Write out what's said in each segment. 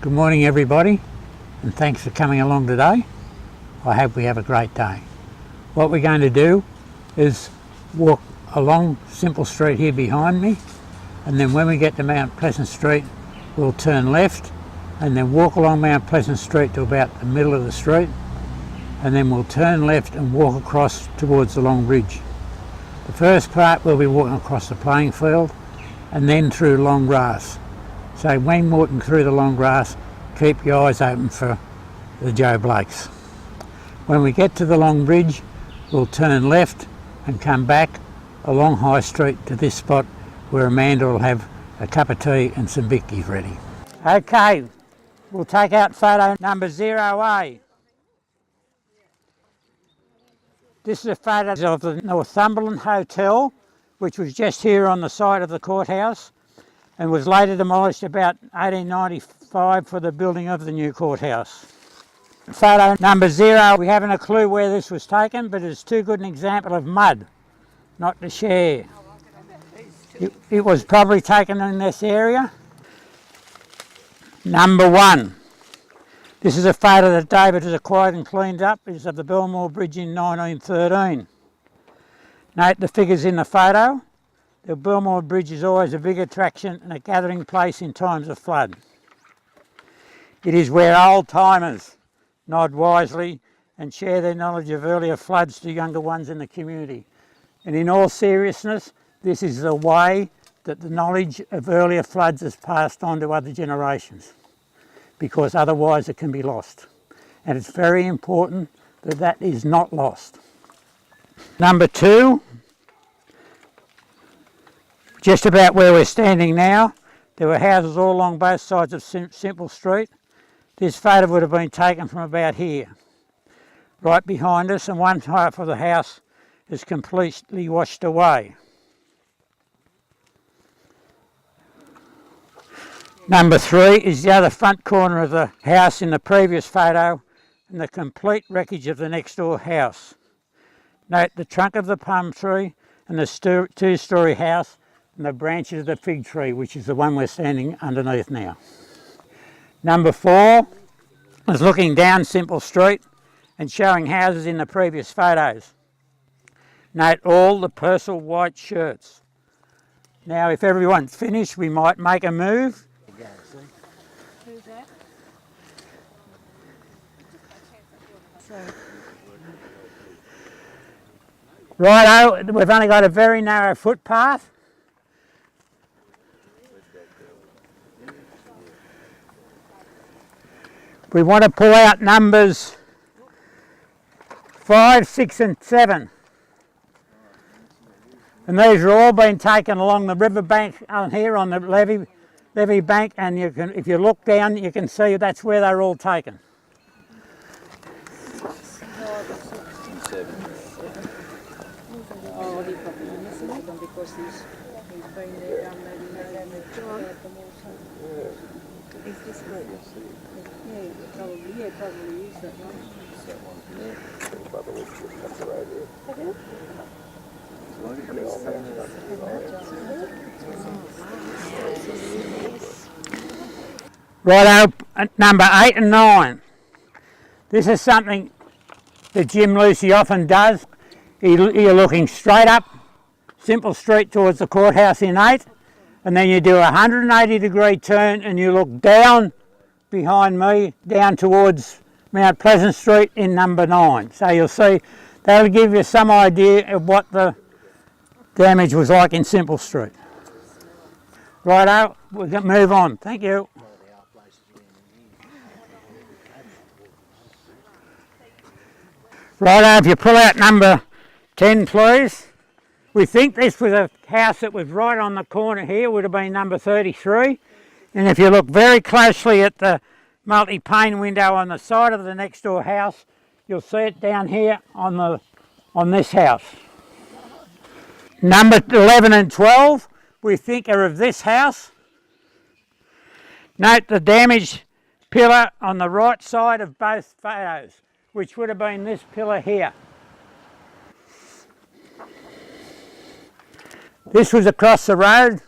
Good morning everybody, and thanks for coming along today. I hope we have a great day. What we're going to do is walk along Simple Street here behind me, and then when we get to Mount Pleasant Street we'll turn left and then walk along Mount Pleasant Street to about the middle of the street, and then we'll turn left and walk across towards the long bridge. The first part we'll be walking across the playing field and then through long grass. So when walking through the long grass, keep your eyes open for the Joe Blakes. When we get to the long bridge, we'll turn left and come back along High Street to this spot where Amanda will have a cup of tea and some bickies ready. Okay, we'll take out photo number 0A. This is a photo of the Northumberland Hotel, which was just here on the site of the courthouse, and was later demolished about 1895 for the building of the new courthouse. Photo number 0, we haven't a clue where this was taken, but it's too good an example of mud not to share. It was probably taken in this area. Number 1. This is a photo that David has acquired and cleaned up. It's of the Belmore Bridge in 1913. Note the figures in the photo. The Belmore Bridge is always a big attraction and a gathering place in times of flood. It is where old timers nod wisely and share their knowledge of earlier floods to younger ones in the community. And in all seriousness, this is the way that the knowledge of earlier floods is passed on to other generations, because otherwise it can be lost. And it's very important that that is not lost. Number 2. Just about where we're standing now, there were houses all along both sides of Simple Street. This photo would have been taken from about here. Right behind us, and one half of the house is completely washed away. Number 3 is the other front corner of the house in the previous photo, and the complete wreckage of the next door house. Note the trunk of the plum tree and the two-storey house, and the branches of the fig tree, which is the one we're standing underneath now. Number 4 is looking down Simple Street and showing houses in the previous photos. Note all the Purcell white shirts. Now if everyone's finished, we might make a move. Who's that? Righto, we've only got a very narrow footpath. We want to pull out numbers 5, 6 and 7. And these are all being taken along the riverbank on here on the levee bank, and you can, if you look down, you can see that's where they're all taken. Oh, he probably missing them because he's been there, done maybe Is this one? Yeah, probably is that one. Righto, number 8 and 9. This is something that Jim Lucy often does. You're looking straight up Simple Street towards the courthouse in 8, and then you do a 180-degree turn and you look down behind me, down towards Mount Pleasant Street in number 9. So you'll see, that'll give you some idea of what the damage was like in Simple Street. Righto, we're going to move on. Thank you. Righto, if you pull out number 10 please. We think this was a house that was right on the corner here, would have been number 33. And if you look very closely at the multi-pane window on the side of the next door house, you'll see it down here on this house. Number 11 and 12 we think are of this house. Note the damaged pillar on the right side of both photos, which would have been this pillar here. This was across the road.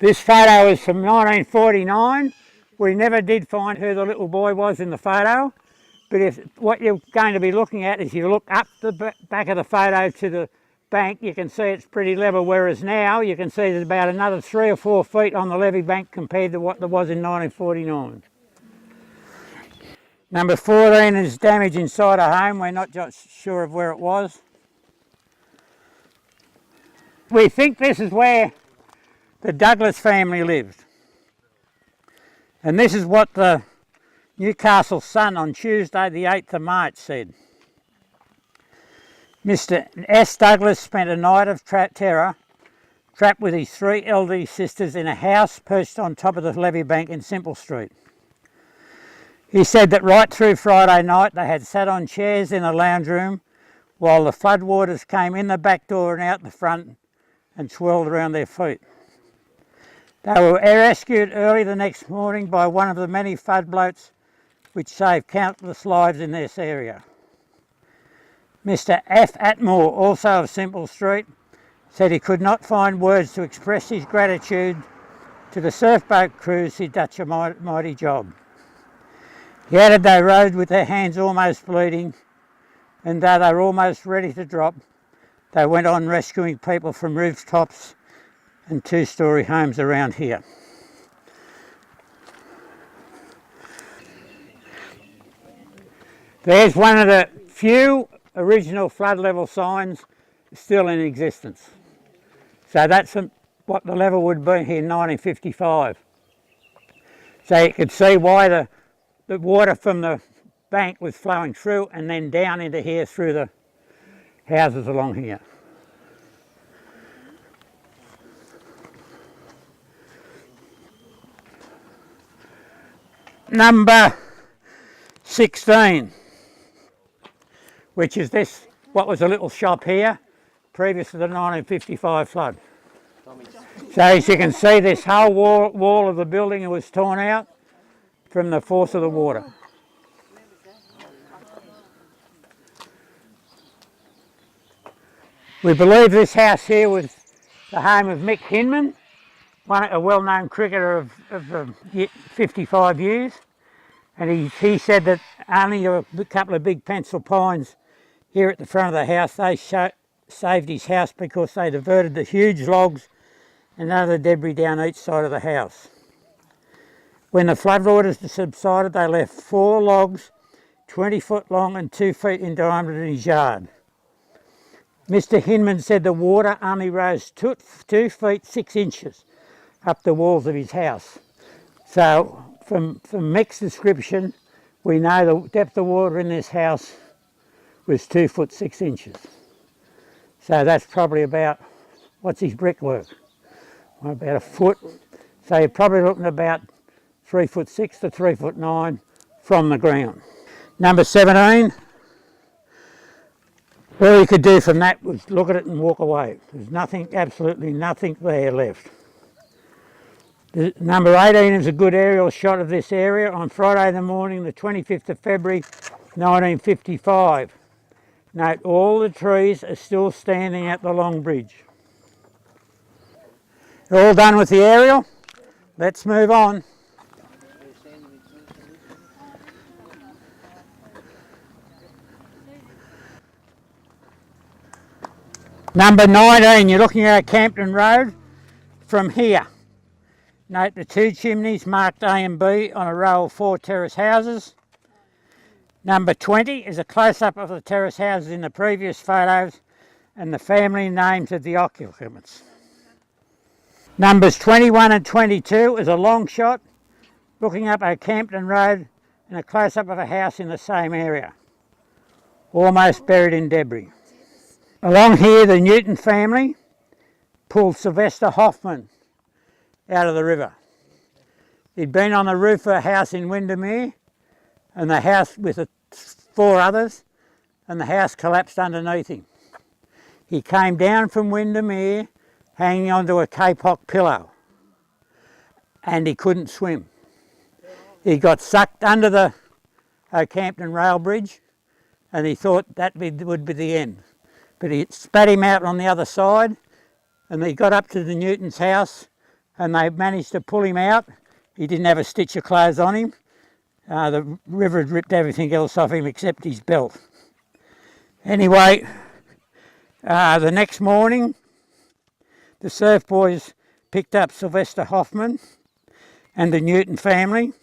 This photo is from 1949. We never did find who the little boy was in the photo, but if what you're going to be looking at is you look up the back of the photo to the bank, you can see it's pretty level, whereas now you can see there's about another 3 or 4 feet on the levee bank compared to what there was in 1949. Number 14 is damage inside a home. We're not just sure of where it was. We think this is where the Douglas family lived. And this is what the Newcastle Sun on Tuesday the 8th of March said. Mr. S. Douglas spent a night of terror trapped with his 3 elderly sisters in a house perched on top of the levee bank in Simple Street. He said that right through Friday night they had sat on chairs in the lounge room while the floodwaters came in the back door and out the front and swirled around their feet. They were rescued early the next morning by one of the many flood boats which saved countless lives in this area. Mr. F. Atmore, also of Simple Street, said he could not find words to express his gratitude to the surf boat crews who did a mighty job. He added they rowed with their hands almost bleeding, and though they were almost ready to drop, they went on rescuing people from rooftops and 2-storey homes around here. There's one of the few original flood level signs still in existence. So that's what the level would be here in 1955. So you could see why the water from the bank was flowing through and then down into here through the houses along here. Number 16, which is this, what was a little shop here previous to the 1955 flood. So as you can see, this whole wall of the building was torn out from the force of the water. We believe this house here was the home of Mick Hinman, a well-known cricketer of 55 years, and he said that only a couple of big pencil pines here at the front of the house, they saved his house because they diverted the huge logs and other debris down each side of the house. When the floodwaters subsided, they left 4 logs 20 foot long and 2 feet in diameter in his yard. Mr. Hinman said the water only rose 2 feet 6 inches up the walls of his house. So from Mick's description, we know the depth of water in this house was 2 foot 6 inches. So that's probably about, what's his brickwork? Well, about a foot. So you're probably looking at about 3 foot 6 to 3 foot 9 from the ground. Number 17. All you could do from that was look at it and walk away. There's nothing, absolutely nothing there left. Number 18 is a good aerial shot of this area on Friday the morning, the 25th of February, 1955. Note all the trees are still standing at the long bridge. All done with the aerial? Let's move on. Number 19, you're looking at Campton Road from here. Note the 2 chimneys marked A and B on a row of 4 terrace houses. Number 20 is a close-up of the terrace houses in the previous photos and the family names of the occupants. Numbers 21 and 22 is a long shot looking up Campton Road and a close-up of a house in the same area, almost buried in debris. Along here, the Newton family pulled Sylvester Hoffman out of the river. He'd been on the roof of a house in Windermere, and the house with 4 others, and the house collapsed underneath him. He came down from Windermere hanging onto a kapok pillow, and he couldn't swim. He got sucked under the Campton rail bridge, and he thought that would be the end. But it spat him out on the other side, and he got up to the Newton's house, and they managed to pull him out. He didn't have a stitch of clothes on him. The river had ripped everything else off him except his belt. Anyway, the next morning, the surf boys picked up Sylvester Hoffman and the Newton family.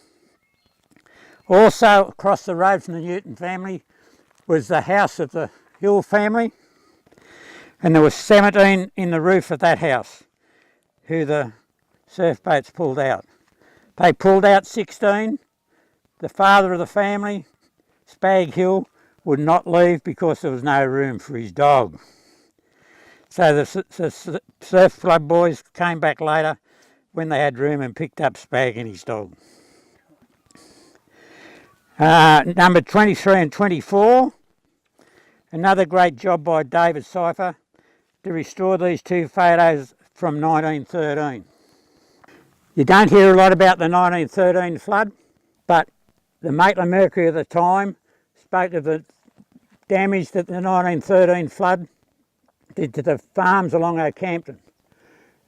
Also across the road from the Newton family was the house of the Hill family, and there was 17 in the roof of that house who the surf boats pulled out. They pulled out 16. The father of the family, Spag Hill, would not leave because there was no room for his dog. So the surf club boys came back later when they had room and picked up Spag and his dog. Number 23 and 24, another great job by David Cypher to restore these two photos from 1913. You don't hear a lot about the 1913 flood, but the Maitland Mercury at the time spoke of the damage that the 1913 flood did to the farms along Oakhampton.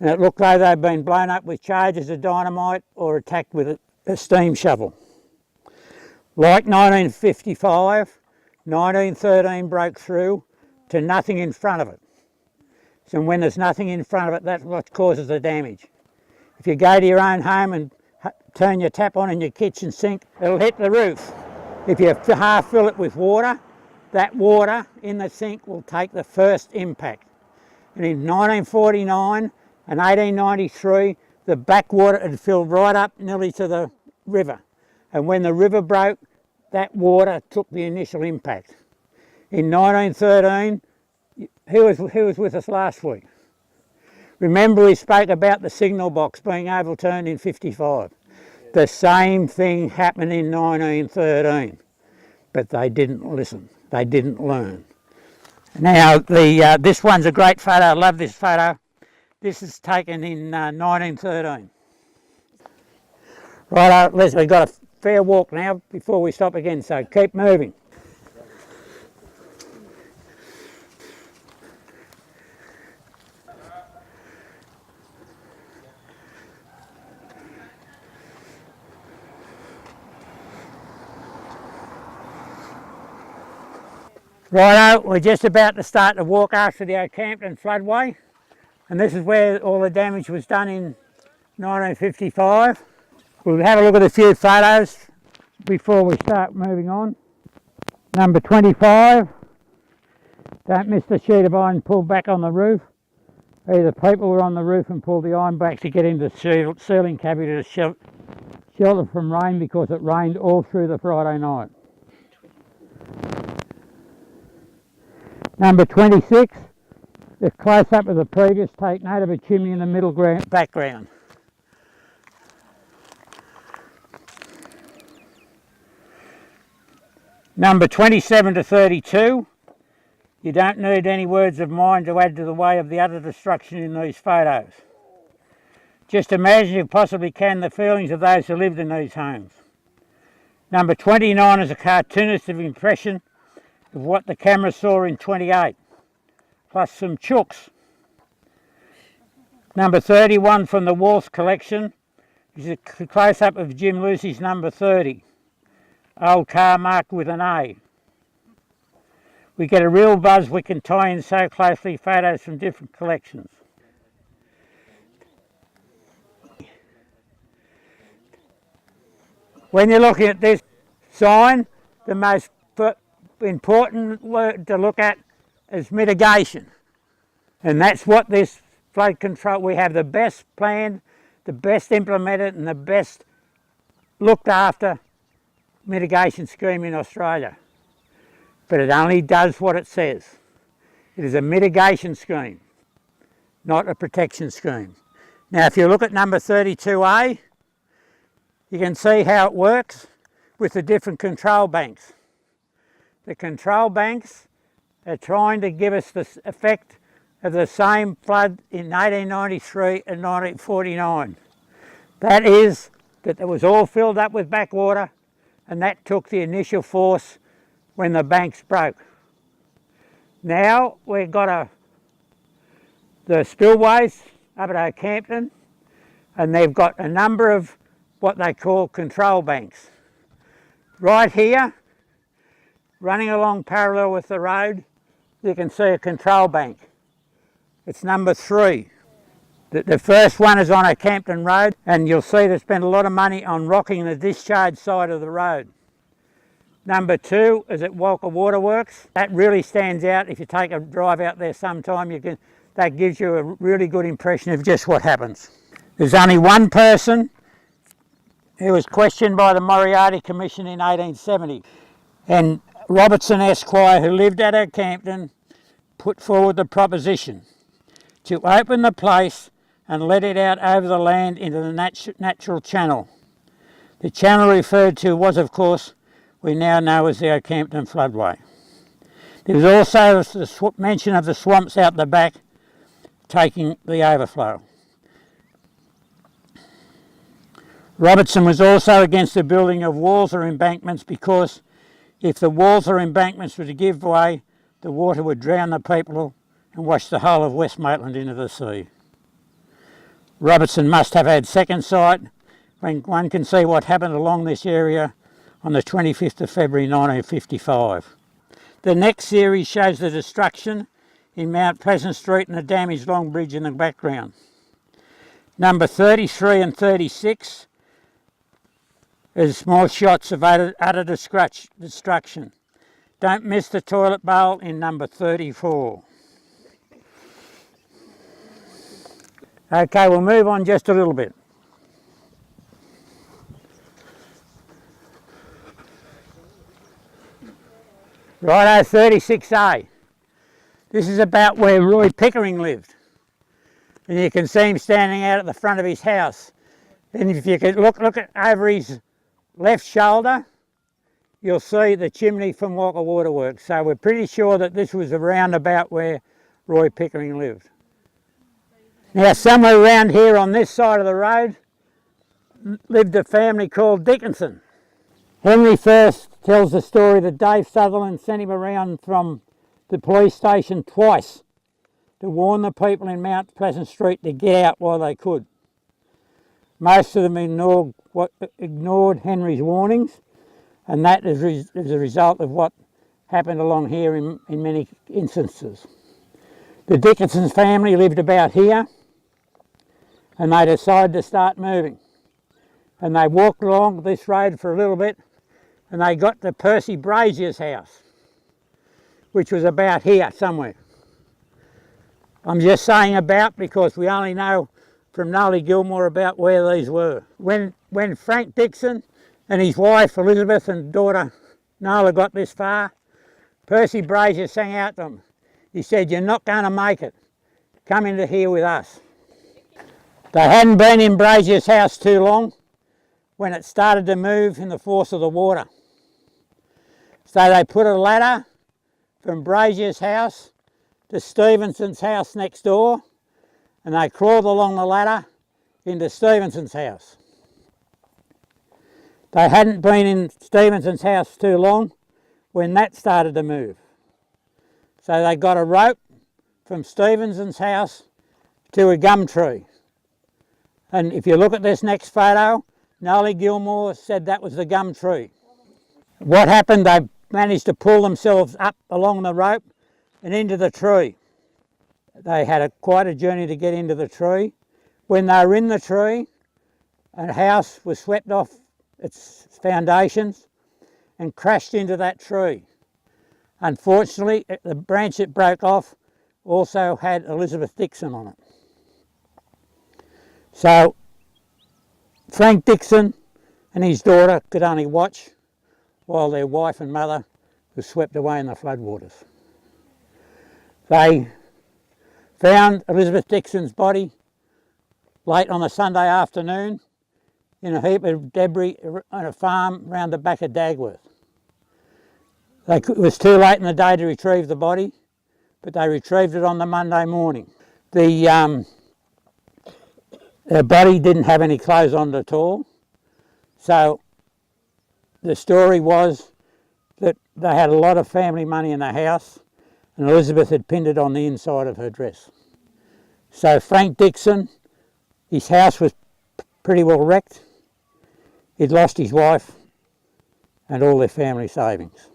And it looked like they'd been blown up with charges of dynamite or attacked with a steam shovel. Like 1955, 1913 broke through to nothing in front of it. So when there's nothing in front of it, that's what causes the damage. If you go to your own home and turn your tap on in your kitchen sink, it'll hit the roof. If you half fill it with water, that water in the sink will take the first impact. And in 1949 and 1893, the backwater had filled right up nearly to the river. And when the river broke, that water took the initial impact. In 1913, who was with us last week? Remember we spoke about the signal box being overturned in 55. The same thing happened in 1913, but they didn't listen. They didn't learn. Now, this one's a great photo. I love this photo. This is taken in 1913. Right, Les, we've got a fair walk now before we stop again, so keep moving. Righto, we're just about to start to walk after the Oakhampton floodway, and this is where all the damage was done in 1955. We'll have a look at a few photos before we start moving on. Number 25, don't miss the sheet of iron pulled back on the roof. Either people were on the roof and pulled the iron back to get into the ceiling cavity to shelter from rain because it rained all through the Friday night. Number 26, the close-up of the previous take note of a chimney in the middle background. Number 27 to 32, you don't need any words of mine to add to the way of the utter destruction in these photos. Just imagine, if possibly can, the feelings of those who lived in these homes. Number 29 is a cartoonistic impression of what the camera saw in 28, plus some chooks. Number 31 from the Wolf collection is a close-up of Jim Lucy's number 30, old car marked with an A. We get a real buzz we can tie in so closely photos from different collections. When you're looking at this sign, the most important word to look at is mitigation. And that's what this flood control, we have the best planned, the best implemented and the best looked after mitigation scheme in Australia. But it only does what it says. It is a mitigation scheme, not a protection scheme. Now if you look at number 32A, you can see how it works with the different control banks. The control banks are trying to give us the effect of the same flood in 1893 and 1949. That is, that it was all filled up with backwater, and that took the initial force when the banks broke. Now we've got the spillways up at Oakhampton and they've got a number of what they call control banks. Right here, running along parallel with the road, you can see a control bank. It's number 3. The first one is on a Campton Road, and you'll see they spent a lot of money on rocking the discharge side of the road. Number 2 is at Walker Waterworks. That really stands out. If you take a drive out there sometime, that gives you a really good impression of just what happens. There's only one person who was questioned by the Moriarty Commission in 1870, and Robertson Esquire, who lived at Campton, put forward the proposition to open the place and let it out over the land into the natural channel. The channel referred to was, of course, we now know as the Ocampton Floodway. There was also the mention of the swamps out the back taking the overflow. Robertson was also against the building of walls or embankments because if the walls or embankments were to give way, the water would drown the people and wash the whole of West Maitland into the sea. Robertson must have had second sight when one can see what happened along this area on the 25th of February 1955. The next series shows the destruction in Mount Pleasant Street and the damaged Long Bridge in the background. Number 33 and 36 is more shots of utter destruction. Don't miss the toilet bowl in number 34. Okay, we'll move on just a little bit. Righto, 36A. This is about where Roy Pickering lived. And you can see him standing out at the front of his house. And if you could look at over his left shoulder, you'll see the chimney from Walker Waterworks. So we're pretty sure that this was around about where Roy Pickering lived. Now somewhere around here on this side of the road lived a family called Dickinson. Henry first tells the story that Dave Sutherland sent him around from the police station twice to warn the people in Mount Pleasant Street to get out while they could. Most of them ignored Henry's warnings, and that is a result of what happened along here in many instances. The Dickinson family lived about here, and they decided to start moving. And they walked along this road for a little bit, and they got to Percy Brazier's house, which was about here somewhere. I'm just saying about because we only know from Nolly Gilmore about where these were. When Frank Dixon and his wife Elizabeth and daughter Nola got this far, Percy Brazier sang out to them. He said, "You're not going to make it. Come into here with us." They hadn't been in Brazier's house too long when it started to move in the force of the water. So they put a ladder from Brazier's house to Stevenson's house next door, and they crawled along the ladder into Stevenson's house. They hadn't been in Stevenson's house too long when that started to move. So they got a rope from Stevenson's house to a gum tree. And if you look at this next photo, Nolly Gilmore said that was the gum tree. What happened, they managed to pull themselves up along the rope and into the tree. They had quite a journey to get into the tree. When they were in the tree, a house was swept off its foundations and crashed into that tree. Unfortunately, the branch that broke off also had Elizabeth Dixon on it. So Frank Dixon and his daughter could only watch while their wife and mother was swept away in the floodwaters. They found Elizabeth Dixon's body late on a Sunday afternoon in a heap of debris on a farm round the back of Dagworth. It was too late in the day to retrieve the body, but they retrieved it on the Monday morning. The body didn't have any clothes on it at all, so the story was that they had a lot of family money in the house, and Elizabeth had pinned it on the inside of her dress. So Frank Dixon, his house was pretty well wrecked. He'd lost his wife and all their family savings.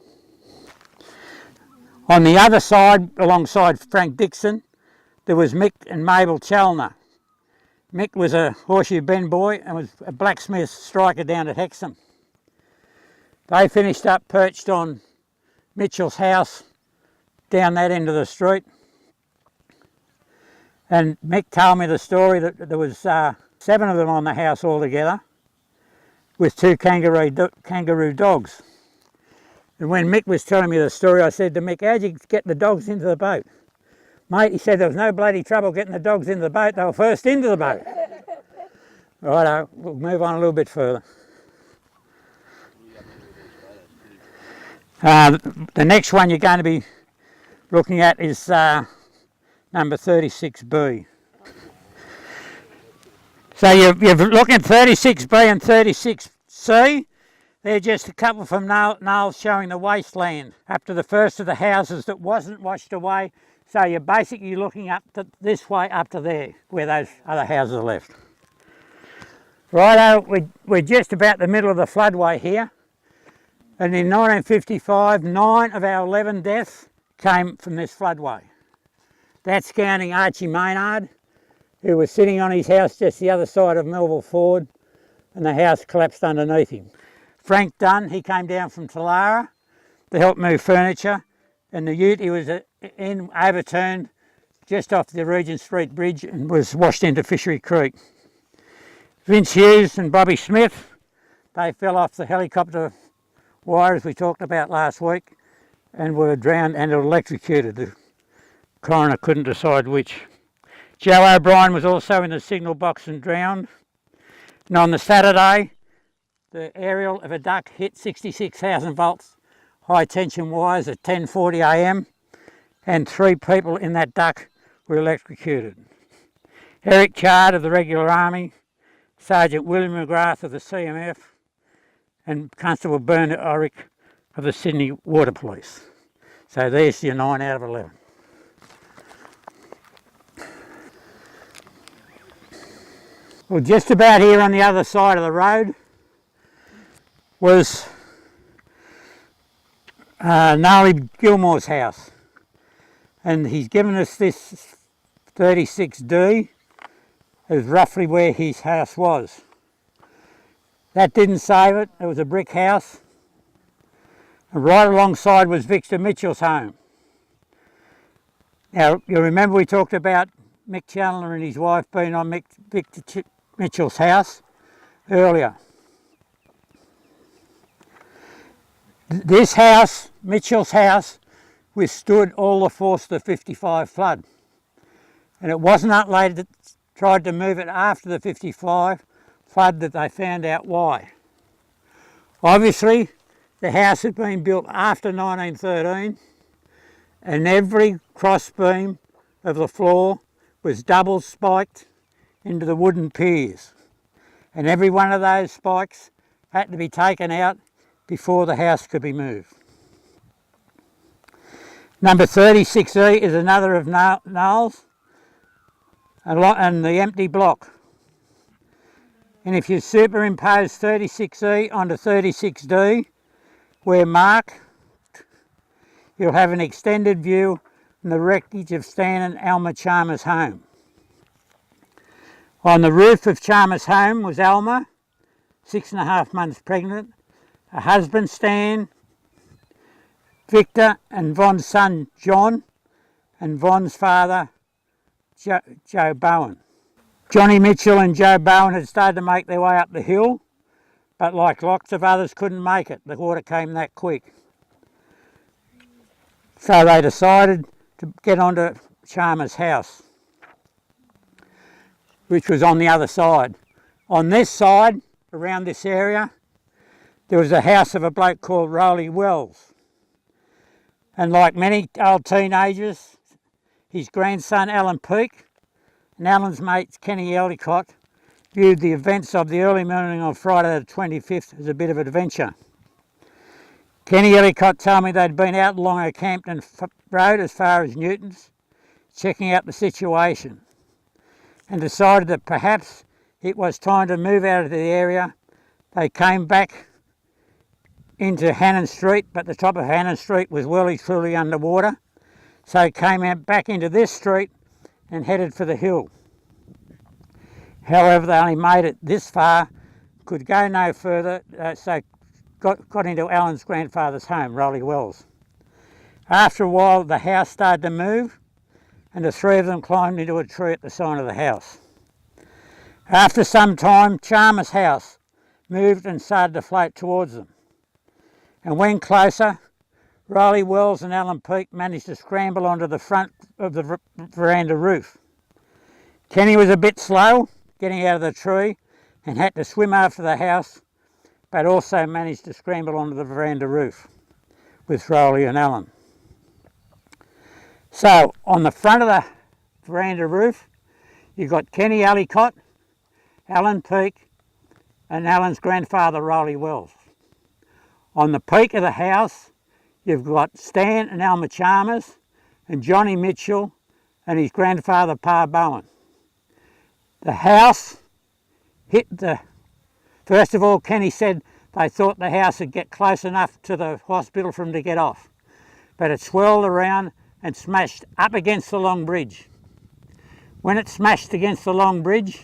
On the other side, alongside Frank Dixon, there was Mick and Mabel Chalner. Mick was a Horseshoe Bend boy and was a blacksmith striker down at Hexham. They finished up perched on Mitchell's house down that end of the street. And Mick told me the story that there was 7 of them on the house altogether with 2 kangaroo dogs. And when Mick was telling me the story, I said to Mick, how'd you get the dogs into the boat? Mate, he said there was no bloody trouble getting the dogs into the boat, they were first into the boat. Righto, we'll move on a little bit further. The next one you're going to be looking at is number 36B. So you're looking at 36B and 36C. They're just a couple from Knowles showing the wasteland up to the first of the houses that wasn't washed away. So you're basically looking up to this way up to there, where those other houses are left. Righto, we're just about the middle of the floodway here. And in 1955, 9 of our 11 deaths came from this floodway. That's counting Archie Maynard, who was sitting on his house just the other side of Melville Ford, and the house collapsed underneath him. Frank Dunn, he came down from Talara to help move furniture, and the ute he was in overturned just off the Regent Street Bridge and was washed into Fishery Creek. Vince Hughes and Bobby Smith, they fell off the helicopter wires we talked about last week and were drowned and electrocuted. The coroner couldn't decide which. Joe O'Brien was also in the signal box and drowned. And on the Saturday, the aerial of a duck hit 66,000 volts high tension wires at 10:40 a.m. and 3 people in that duck were electrocuted. Eric Chard of the Regular Army, Sergeant William McGrath of the CMF, and Constable Bernard Orick of the Sydney Water Police. So there's your 9 out of 11. Well, just about here on the other side of the road was Gnarly Gilmore's house, and he's given us this 36D as roughly where his house was. That didn't save it. It was a brick house, and right alongside was Victor Mitchell's home. Now you remember we talked about Mick Chandler and his wife being on Victor Mitchell's house earlier. This house, Mitchell's house, withstood all the force of the 55 flood. And it wasn't until later that tried to move it after the 55 flood that they found out why. Obviously, the house had been built after 1913 and every cross beam of the floor was double spiked into the wooden piers. And every one of those spikes had to be taken out before the house could be moved. Number 36E is another of Knowles and the empty block. And if you superimpose 36E onto 36D, where marked, you'll have an extended view from the wreckage of Stan and Alma Chalmers' home. On the roof of Chalmers' home was Alma, 6.5 months pregnant, her husband Stan, Victor and Von's son John, and Von's father Joe Bowen. Johnny Mitchell and Joe Bowen had started to make their way up the hill, but like lots of others couldn't make it. The water came that quick. So they decided to get onto Chalmers' house, which was on the other side. On this side, around this area, there was a house of a bloke called Rowley Wells. And like many old teenagers, his grandson Alan Peake and Alan's mate Kenny Ellicott viewed the events of the early morning on Friday the 25th as a bit of adventure. Kenny Ellicott told me they'd been out along a Campton road as far as Newton's, checking out the situation, and decided that perhaps it was time to move out of the area. They came back into Hannon Street, but the top of Hannon Street was well and truly underwater. So came out back into this street and headed for the hill. However, they only made it this far, could go no further, so got into Alan's grandfather's home, Rolly Wells. After a while, the house started to move, and the three of them climbed into a tree at the side of the house. After some time, Chalmers' house moved and started to float towards them. And when closer, Rolly Wells and Alan Peake managed to scramble onto the front of the veranda roof. Kenny was a bit slow getting out of the tree and had to swim after the house, but also managed to scramble onto the veranda roof with Rolly and Alan. So on the front of the veranda roof, you've got Kenny Ellicott, Alan Peake and Alan's grandfather Rolly Wells. On the peak of the house, you've got Stan and Alma Chalmers and Johnny Mitchell and his grandfather Pa Bowen. The house hit the... First of all, Kenny said they thought the house would get close enough to the hospital for them to get off, but it swirled around and smashed up against the long bridge. When it smashed against the long bridge,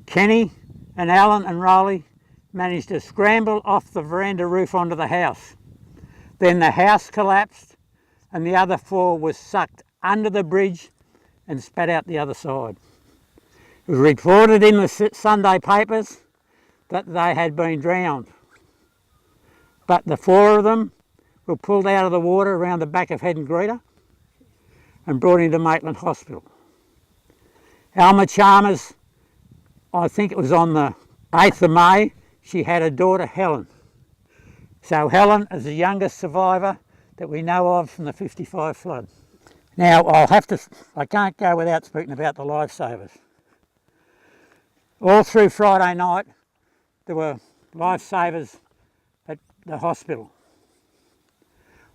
Kenny and Alan and Rolly managed to scramble off the veranda roof onto the house. Then the house collapsed and the other four was sucked under the bridge and spat out the other side. It was reported in the Sunday papers that they had been drowned, but the four of them were pulled out of the water around the back of Head and Greeter and brought into Maitland Hospital. Alma Chalmers, I think it was on the 8th of May, she had a daughter, Helen. So Helen is the youngest survivor that we know of from the 55 flood. Now I can't go without speaking about the lifesavers. All through Friday night, there were lifesavers at the hospital.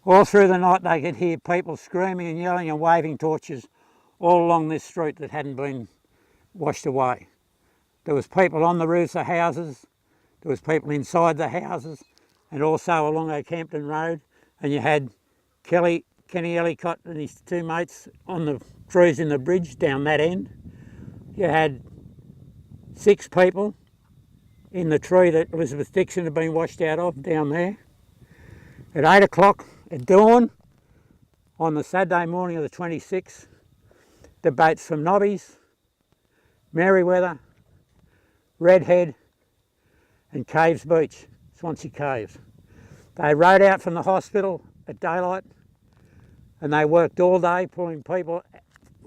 All through the night they could hear people screaming and yelling and waving torches all along this street that hadn't been washed away. There was people on the roofs of houses, there was people inside the houses, and also along Oakhampton Road, and you had Kenny Ellicott and his two mates on the trees in the bridge down that end. You had 6 people in the tree that Elizabeth Dixon had been washed out of down there. At 8 o'clock at dawn on the Saturday morning of the 26th, the boats from Nobby's, Merriweather, Redhead and Caves Beach, Swansea Caves. They rode out from the hospital at daylight and they worked all day pulling people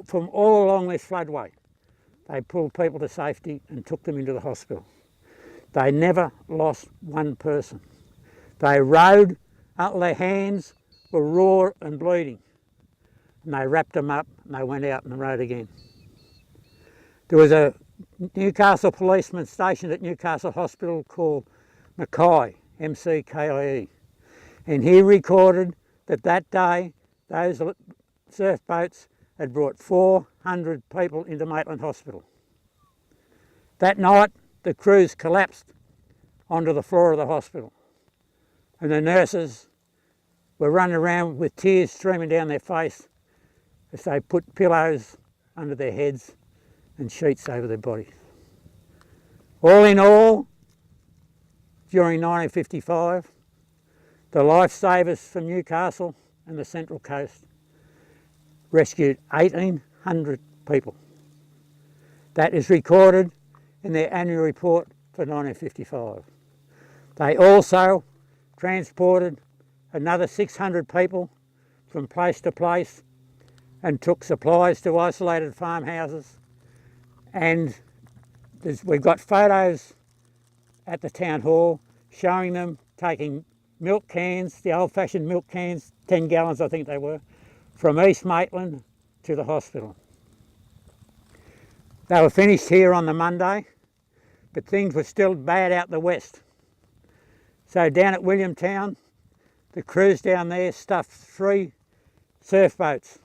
from all along this floodway. They pulled people to safety and took them into the hospital. They never lost one person. They rode until their hands were raw and bleeding, and they wrapped them up and they went out on the road again. There was a Newcastle policeman stationed at Newcastle Hospital called Mackay, M-C-K-I-E, and he recorded that day those surf boats had brought 400 people into Maitland Hospital. That night the crews collapsed onto the floor of the hospital and the nurses were running around with tears streaming down their face as they put pillows under their heads and sheets over their bodies. All in all, during 1955, the lifesavers from Newcastle and the Central Coast rescued 1,800 people. That is recorded in their annual report for 1955. They also transported another 600 people from place to place and took supplies to isolated farmhouses. And we've got photos at the town hall showing them taking milk cans, the old-fashioned milk cans, 10 gallons I think they were, from East Maitland to the hospital. They were finished here on the Monday, but things were still bad out the west. So down at Williamtown, the crews down there stuffed 3 surf boats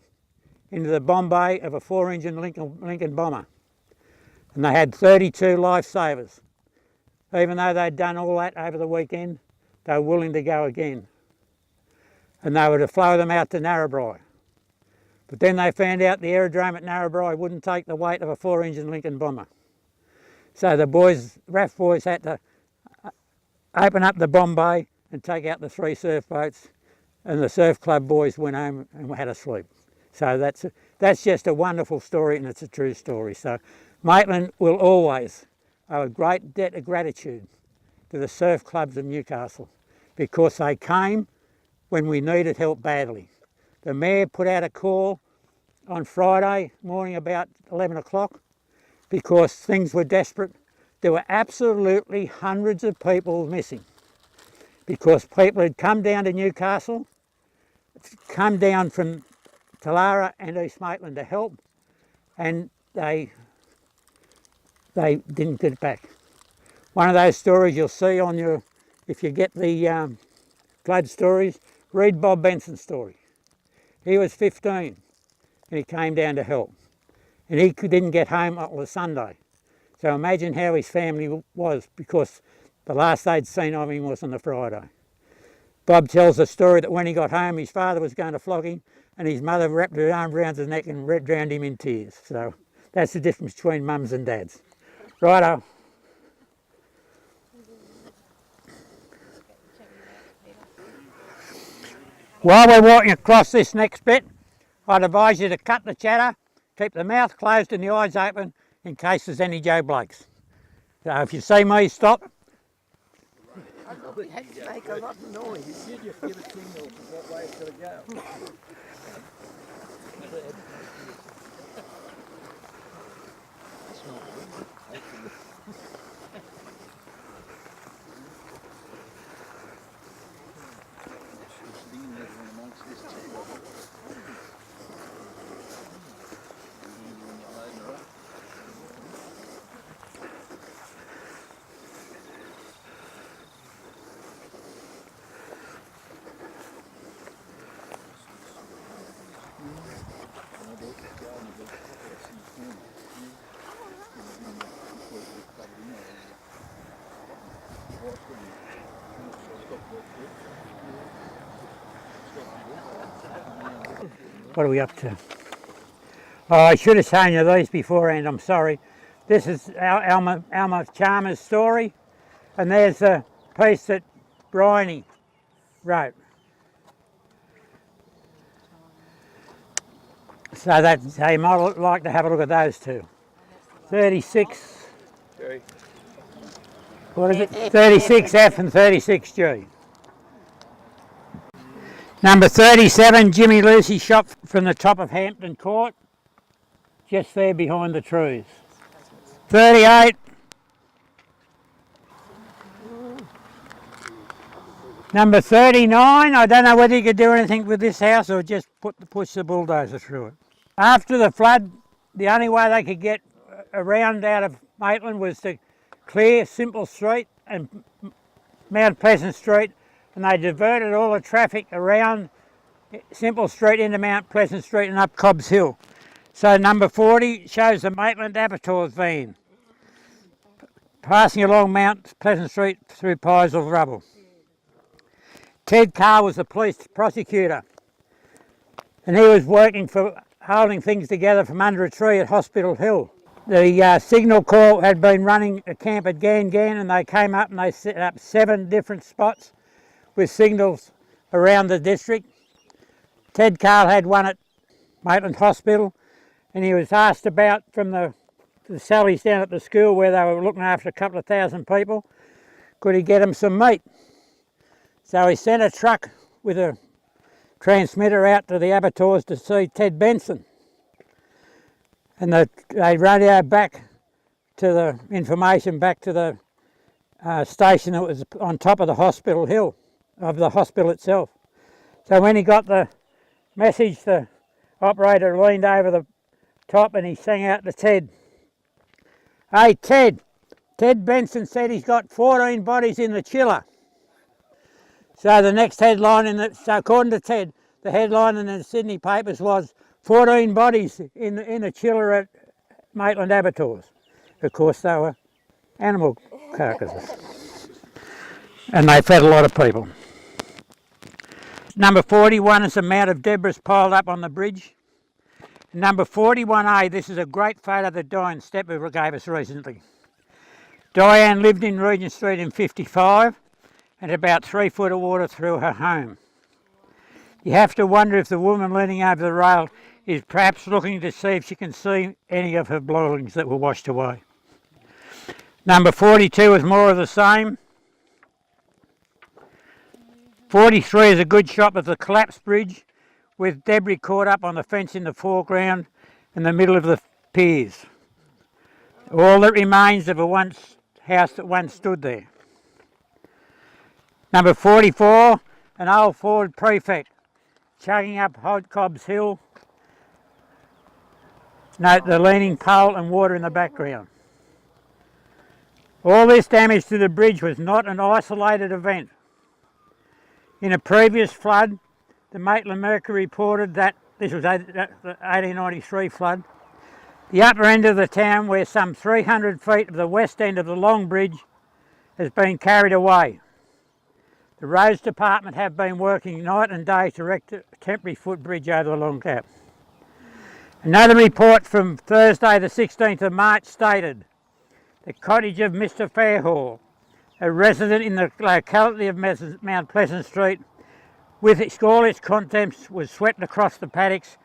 into the bomb bay of a 4-engine Lincoln bomber. and they had 32 lifesavers. Even though they'd done all that over the weekend, they were willing to go again. And they were to flow them out to Narrabri. But then they found out the aerodrome at Narrabri wouldn't take the weight of a 4-engine Lincoln bomber. So the boys, RAF boys, had to open up the bomb bay and take out the 3 surf boats, and the surf club boys went home and had a sleep. So that's just a wonderful story, and it's a true story. So Maitland will always owe a great debt of gratitude to the surf clubs of Newcastle, because they came when we needed help badly. The Mayor put out a call on Friday morning about 11 o'clock because things were desperate. There were absolutely hundreds of people missing because people had come down to Newcastle, come down from Talara and East Maitland to help, and they didn't get it back. One of those stories you'll see on your, if you get the flood stories, read Bob Benson's story. He was 15 and he came down to help, and he didn't get home until the Sunday. So imagine how his family was, because the last they'd seen of him was on the Friday. Bob tells the story that when he got home, his father was going to flog him, and his mother wrapped her arm around his neck and drowned him in tears. So that's the difference between mums and dads. Righto. While we're walking across this next bit, I'd advise you to cut the chatter, keep the mouth closed and the eyes open in case there's any Joe Blakes. So if you see me, stop. I thought we had to make a lot of noise. You just give a signal for what way it's going to go. What are we up to? Oh, I should have shown you these beforehand, I'm sorry. This is Alma Chalmers' story, and there's the piece that Bryony wrote. So you might like to have a look at those two. 36, what is it? 36F and 36G. Number 37, Jimmy Lucy shot from the top of Hampton Court, just there behind the trees. 38. Number 39, I don't know whether you could do anything with this house or just push the bulldozer through it. After the flood, the only way they could get around out of Maitland was to clear Simple Street and Mount Pleasant Street, and they diverted all the traffic around Simple Street into Mount Pleasant Street and up Cobbs Hill. So number 40 shows the Maitland Abattoirs van passing along Mount Pleasant Street through piles of rubble. Ted Carr was the police prosecutor, and he was working for holding things together from under a tree at Hospital Hill. The signal corps had been running a camp at Gangan, and they came up and they set up 7 different spots with signals around the district. Ted Carl had one at Maitland Hospital, and he was asked about from the Sallies down at the school where they were looking after a couple of thousand people, could he get them some meat? So he sent a truck with a transmitter out to the abattoirs to see Ted Benson. And they radioed back to the information back to the station that was on top of the hospital hill, of the hospital itself. So when he got the message, the operator leaned over the top and he sang out to Ted, "Hey Ted, Ted Benson said he's got 14 bodies in the chiller." So the next headline, so according to Ted, the headline in the Sydney papers was 14 bodies in the chiller at Maitland Abattoirs. Of course, they were animal carcasses. And they fed a lot of people. Number 41 is the amount of debris piled up on the bridge. Number 41A, this is a great photo that Diane Stepper gave us recently. Diane lived in Regent Street in 55 and about 3 foot of water through her home. You have to wonder if the woman leaning over the rail is perhaps looking to see if she can see any of her belongings that were washed away. Number 42 is more of the same. 43 is a good shot of the collapsed bridge with debris caught up on the fence in the foreground in the middle of the piers. All that remains of a house that once stood there. Number 44, an old Ford Prefect chugging up Hodcob's Hill. Note the leaning pole and water in the background. All this damage to the bridge was not an isolated event. In a previous flood, the Maitland Mercury reported that, this was the 1893 flood, the upper end of the town where some 300 feet of the west end of the Long Bridge has been carried away. The roads department have been working night and day to erect a temporary footbridge over the Long Gap. Another report from Thursday the 16th of March stated the cottage of Mr Fairhall, a resident in the locality of Mount Pleasant Street, with all its contents, was swept across the paddocks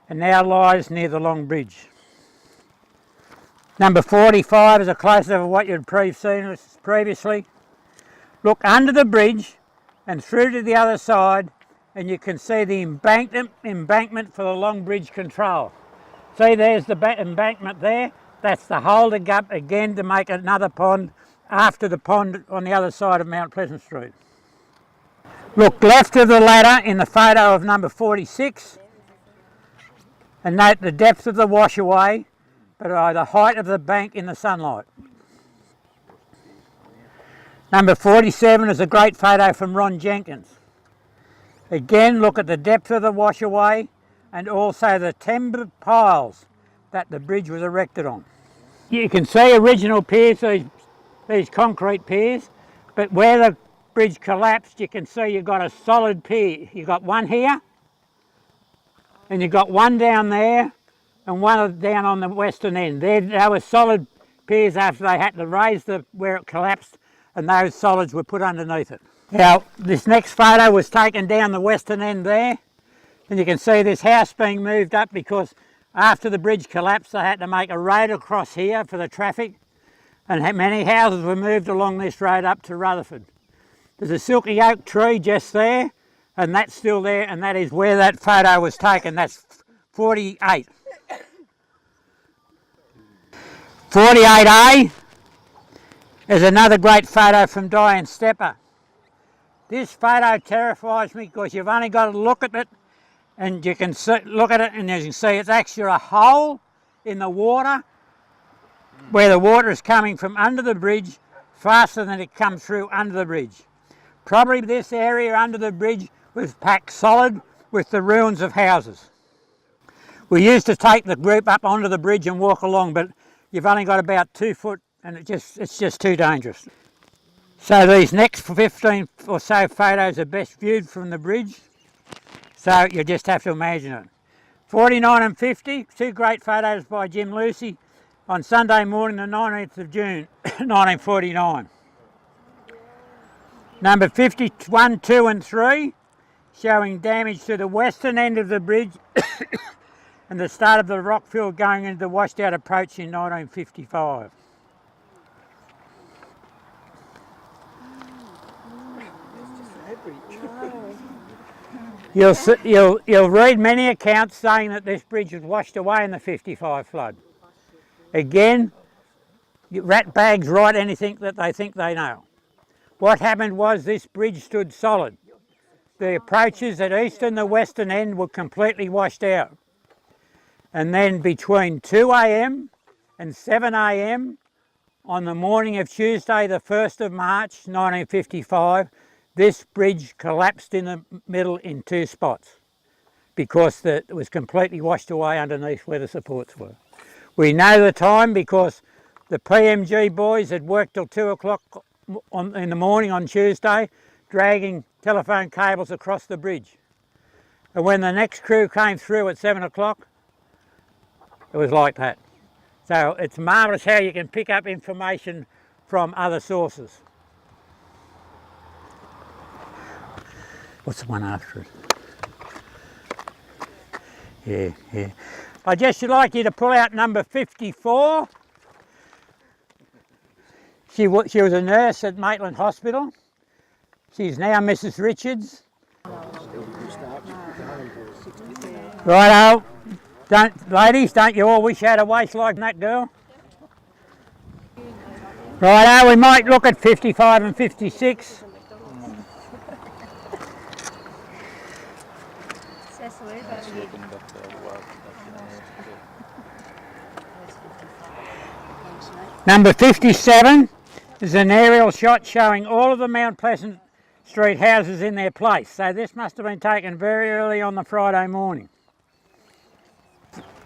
and now lies near the Long Bridge. Number 45 is a close-up of what you'd seen previously. Look under the bridge and through to the other side and you can see the embankment for the Long Bridge control. See, there's the embankment there. That's the holding up again to make another pond after the pond on the other side of Mount Pleasant Street. Look left of the ladder in the photo of number 46 and note the depth of the washaway, but the height of the bank in the sunlight. Number 47 is a great photo from Ron Jenkins. Again, look at the depth of the washaway and also the timber piles that the bridge was erected on. You can see original piers, these concrete piers, but where the bridge collapsed, you can see you've got a solid pier. You've got one here, and you've got one down there, and one down on the western end. They were solid piers after they had to raise where it collapsed, and those solids were put underneath it. Now, this next photo was taken down the western end there, and you can see this house being moved up because after the bridge collapsed, they had to make a road across here for the traffic, and many houses were moved along this road up to Rutherford. There's a silky oak tree just there, and that's still there, and that is where that photo was taken. That's 48. 48A is another great photo from Diane Stepper. This photo terrifies me because you've only got to look at it and you can look at it and you can see it's actually a hole in the water where the water is coming from under the bridge faster than it comes through under the bridge. Probably this area under the bridge was packed solid with the ruins of houses. We used to take the group up onto the bridge and walk along, but you've only got about 2 foot and it's just too dangerous. So these next 15 or so photos are best viewed from the bridge, so you just have to imagine it. 49 and 50, two great photos by Jim Lucy on Sunday morning the 19th of June 1949. Number 51, 2 and 3 showing damage to the western end of the bridge and the start of the rockfill going into the washed out approach in 1955. You'll read many accounts saying that this bridge was washed away in the 55 flood. Again, rat bags write anything that they think they know. What happened was this bridge stood solid. The approaches at east and the western end were completely washed out. And then between 2 a.m. and 7 a.m. on the morning of Tuesday the 1st of March 1955, this bridge collapsed in the middle in 2 spots because it was completely washed away underneath where the supports were. We know the time because The PMG boys had worked till 2 o'clock in the morning on Tuesday, dragging telephone cables across the bridge. And when the next crew came through at 7 o'clock, it was like that. So it's marvellous how you can pick up information from other sources. What's the one after it? Yeah. I just would like you to pull out number 54. She was a nurse at Maitland Hospital. She's now Mrs. Richards. Righto. Ladies, don't you all wish you had a waist like that girl? Righto, we might look at 55 and 56. Number 57 is an aerial shot showing all of the Mount Pleasant Street houses in their place. So this must have been taken very early on the Friday morning.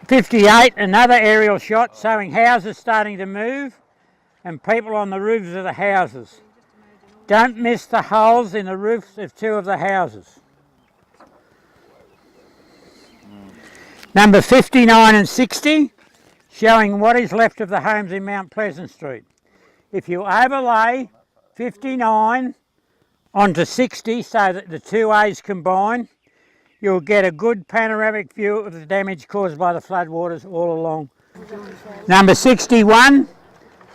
58, another aerial shot showing houses starting to move and people on the roofs of the houses. Don't miss the holes in the roofs of 2 of the houses. Number 59 and 60, showing what is left of the homes in Mount Pleasant Street. If you overlay 59 onto 60 so that the 2 A's combine, you'll get a good panoramic view of the damage caused by the floodwaters all along. Number 61,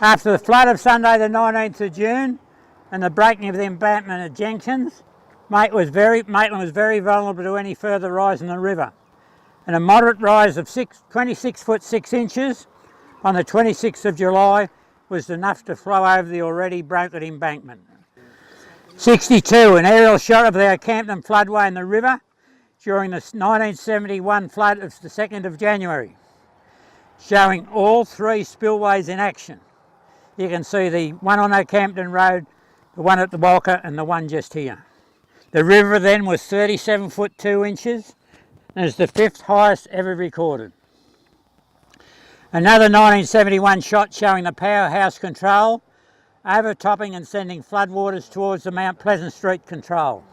after the flood of Sunday the 19th of June and the breaking of the embankment at Jenkins, Maitland was very vulnerable to any further rise in the river. And a moderate rise of 26 foot 6 inches on the 26th of July was enough to flow over the already broken embankment. 62, an aerial shot of the Ocampton floodway in the river during the 1971 flood of the 2nd of January, showing all 3 spillways in action. You can see the one on Ocampton Road, the one at the Walker and the one just here. The river then was 37 foot 2 inches and is the 5th highest ever recorded. Another 1971 shot showing the powerhouse control overtopping and sending floodwaters towards the Mount Pleasant Street control.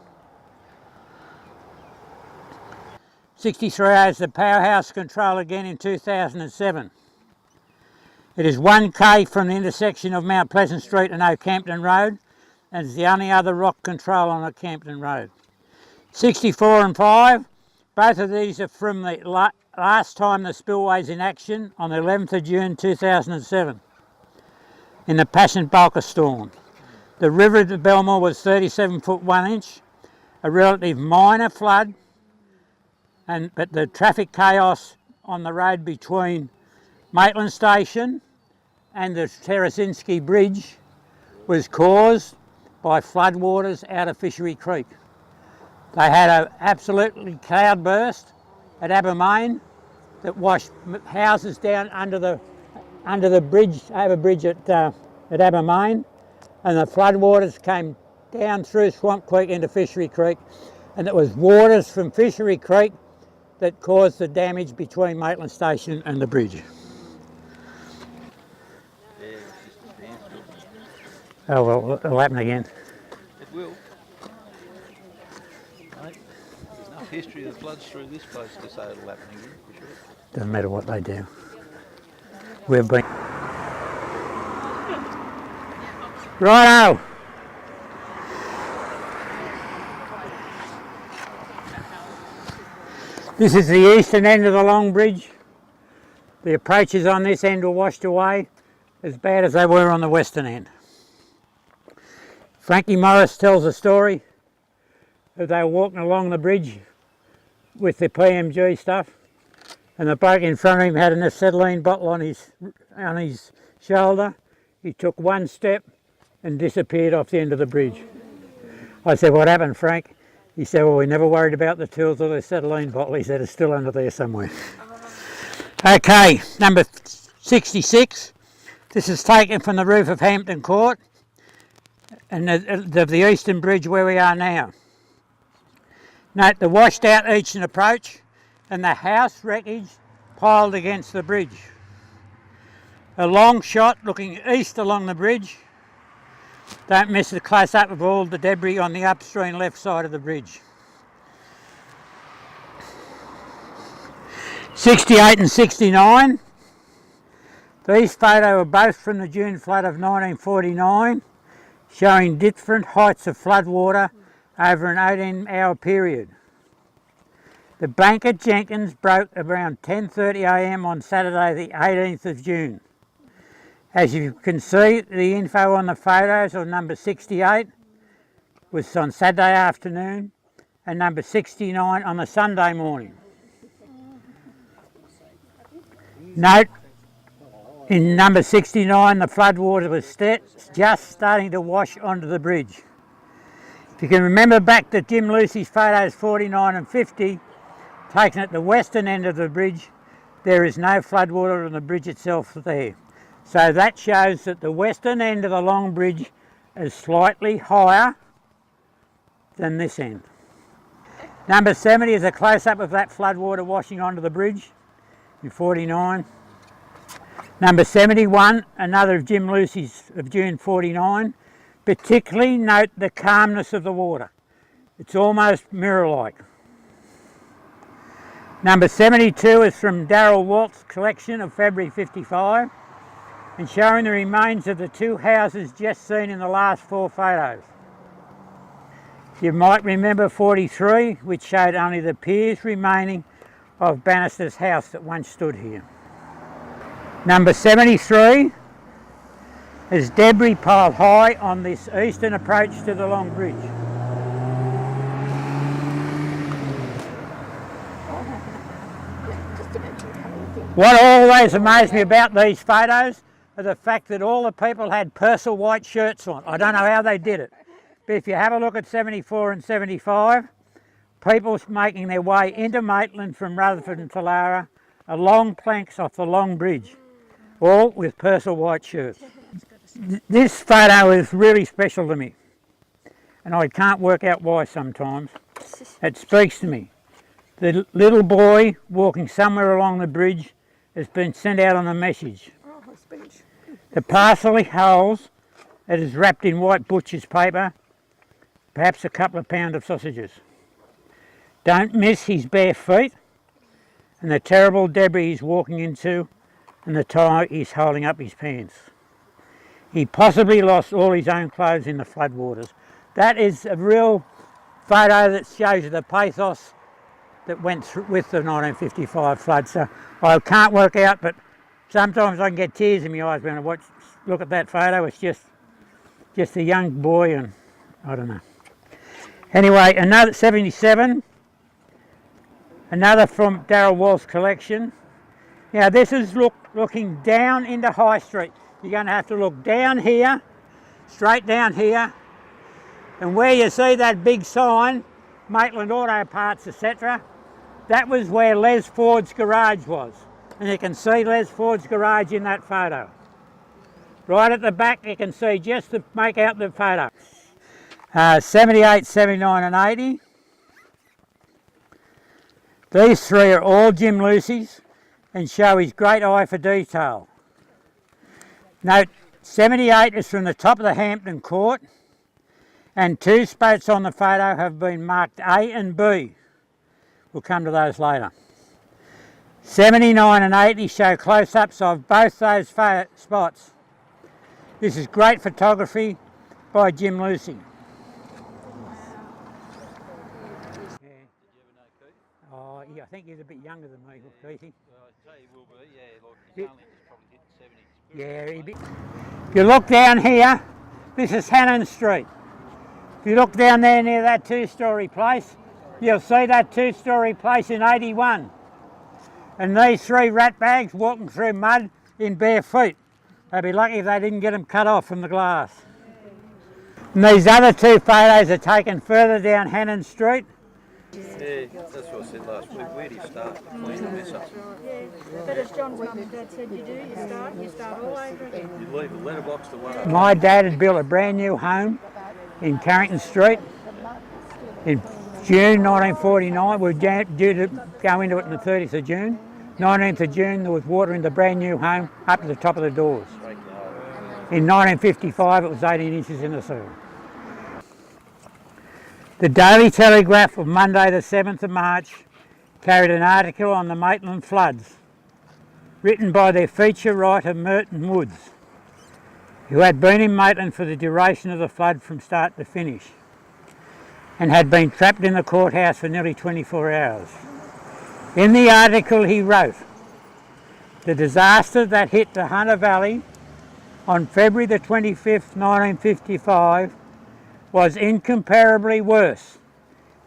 63 has the powerhouse control again in 2007. It is 1k from the intersection of Mount Pleasant Street and Ocampton Road and is the only other rock control on Ocampton Road. 64 and 5, both of these are from the last time the spillways in action on the 11th of June 2007 in the Passion Bulker storm. The river at the Belmore was 37 foot 1 inch, a relative minor flood, but the traffic chaos on the road between Maitland Station and the Teresinski Bridge was caused by floodwaters out of Fishery Creek. They had an absolutely cloudburst at Abermain that washed houses down under the bridge, overbridge at Abermain, and the floodwaters came down through Swamp Creek into Fishery Creek, and it was waters from Fishery Creek that caused the damage between Maitland Station and the bridge. Oh well, it'll happen again. It will. Mate, there's enough history of the floods through this place to say it'll happen again, for sure. Doesn't matter what they do. We've been... Righto! This is the eastern end of the Long Bridge. The approaches on this end were washed away as bad as they were on the western end. Frankie Morris tells a story that they were walking along the bridge with the PMG stuff, and the bloke in front of him had an acetylene bottle on his shoulder. He took one step and disappeared off the end of the bridge. I said, "What happened, Frank?" He said, "Well, we never worried about the tools or the acetylene bottle." He said, "It's still under there somewhere." Okay, number 66. This is taken from the roof of Hampton Court and the eastern bridge where we are now. Note the washed out eastern approach and the house wreckage piled against the bridge. A long shot looking east along the bridge. Don't miss the close-up of all the debris on the upstream left side of the bridge. 68 and 69. These photos are both from the June flood of 1949, showing different heights of floodwater over an 18-hour period. The bank at Jenkins broke around 10:30 a.m. on Saturday the 18th of June. As you can see, the info on the photos of number 68 was on Saturday afternoon and number 69 on the Sunday morning. Note, in number 69 the floodwater was just starting to wash onto the bridge. If you can remember back to Jim Lucy's photos 49 and 50, taken at the western end of the bridge, there is no floodwater on the bridge itself there. So that shows that the western end of the long bridge is slightly higher than this end. Number 70 is a close-up of that floodwater washing onto the bridge in 49. Number 71, another of Jim Lucy's of June 49. Particularly note the calmness of the water. It's almost mirror-like. Number 72 is from Darrell Walt's collection of February 55 and showing the remains of the two houses just seen in the last four photos. You might remember 43, which showed only the piers remaining of Bannister's house that once stood here. Number 73 is debris piled high on this eastern approach to the Long Bridge. What always amazed me about these photos is the fact that all the people had Purcell white shirts on. I don't know how they did it, but if you have a look at 74 and 75, people making their way into Maitland from Rutherford and Talara along planks off the Long Bridge, all with Purcell white shirts. This photo is really special to me, and I can't work out why sometimes. It speaks to me. The little boy walking somewhere along the bridge has been sent out on a message. The parcel he holds, it is wrapped in white butcher's paper, perhaps a couple of pounds of sausages. Don't miss his bare feet and the terrible debris he's walking into and the tie he's holding up his pants. He possibly lost all his own clothes in the floodwaters. That is a real photo that shows you the pathos that went through with the 1955 flood. So I can't work out, but sometimes I can get tears in my eyes when I look at that photo. It's just a young boy, and I don't know. Anyway, another 77, another from Darrell Wall's collection. Now this is looking down into High Street. You're going to have to look down here, straight down here, and where you see that big sign, Maitland Auto Parts, etc., that was where Les Ford's garage was. And you can see Les Ford's garage in that photo. Right at the back you can see just to make out the photo. 78, 79 and 80. These three are all Jim Lucy's and show his great eye for detail. Note 78 is from the top of the Hampton Court, and two spots on the photo have been marked A and B. We'll come to those later. 79 and 80 show close-ups of both those spots. This is great photography by Jim Lucy. Oh, yeah, I think he's a bit younger than me, Keithy. I'd say he will be, yeah, like he's only just probably hitting 70. Yeah, if you look down here, this is Hannon Street. If you look down there near that two-storey place, you'll see that two-storey place in 81. And these three ratbags walking through mud in bare feet. They'd be lucky if they didn't get them cut off from the glass. And these other two photos are taken further down Hannon Street. Yeah, that's what I said last week. Where do you start to clean the mess up? Yeah, but as John's mum and dad said you do, you start all over again. You leave the letterbox the way. My dad had built a brand new home in Carrington Street in June 1949. We were due to go into it on the 30th of June. 19th of June, there was water in the brand new home up to the top of the doors. In 1955, it was 18 inches in the soil. The Daily Telegraph of Monday the 7th of March carried an article on the Maitland floods, written by their feature writer Merton Woods, who had been in Maitland for the duration of the flood from start to finish, and had been trapped in the courthouse for nearly 24 hours. In the article he wrote, "The disaster that hit the Hunter Valley on February the 25th, 1955 was incomparably worse,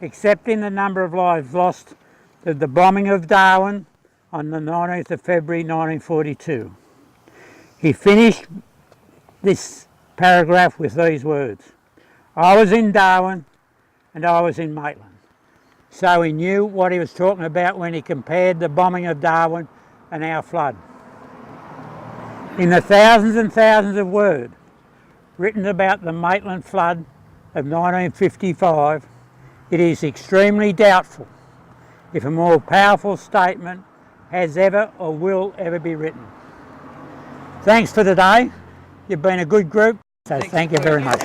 except in the number of lives lost, than the bombing of Darwin on the 19th of February 1942. He finished this paragraph with these words: "I was in Darwin and I was in Maitland." So he knew what he was talking about when he compared the bombing of Darwin and our flood. In the thousands and thousands of words written about the Maitland flood of 1955, it is extremely doubtful if a more powerful statement has ever or will ever be written. Thanks for today. You've been a good group, so thank you very much.